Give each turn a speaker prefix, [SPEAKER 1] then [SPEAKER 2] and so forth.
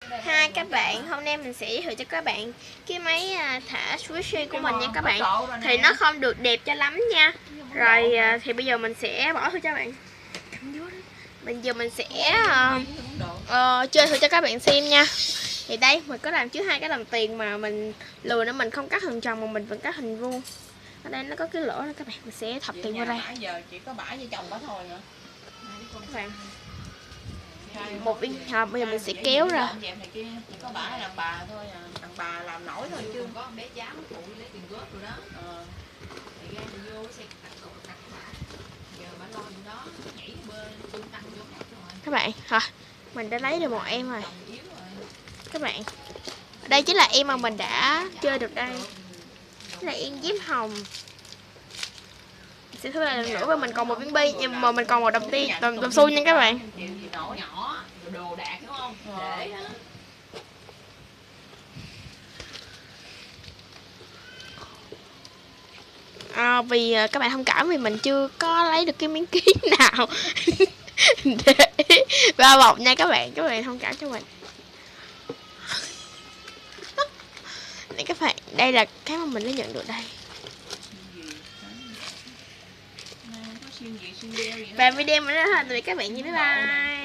[SPEAKER 1] Hai các bạn, hôm nay mình sẽ giới thiệu cho các bạn cái máy thả squishy của mình nha các bạn. Thì nó không được đẹp cho lắm nha. Rồi thì bây giờ mình sẽ bỏ thử cho bạn. Bây giờ mình sẽ chơi thử cho các bạn xem nha. Thì đây mình có làm trước hai cái đồng tiền mà mình lừa nữa, mình không cắt hình tròn mà mình vẫn cắt hình vuông. Ở đây nó có cái lỗ đó các bạn, mình sẽ thọc tiền vào đây.
[SPEAKER 2] Giờ chỉ có bả với chồng bả thôi hả?
[SPEAKER 1] Các bạn. Một viên hộp bây giờ mình sẽ kéo ra.
[SPEAKER 2] Chỉ có bả làm bà thôi à. Thằng bà làm nổi thôi chứ.
[SPEAKER 3] Có bé cháu phụ lấy tiền góp rồi đó. Thì ra thì vô xe đặt bả. Giờ bả lo vụ đó, nhảy bơi tung tăng vô khác rồi.
[SPEAKER 1] Các bạn, hả? Mình đã lấy được một em rồi. Các bạn, đây chính là em mà mình đã chơi được đây. Đây là em diễm hồng. Sẽ thử lại lần nữa và mình còn một viên bi nhưng mà mình còn một đồng tiền, đồng xu nha các bạn.
[SPEAKER 3] Nhỏ, đồ đạc đúng không? Để đó.
[SPEAKER 1] Vì các bạn thông cảm vì mình chưa có lấy được cái miếng ký nào để bao bọc nha các bạn thông cảm cho mình. Đây các bạn, đây là cái mà mình đã nhận được đây. Và video mình đã hoàn thành với các bạn nha, bye bye.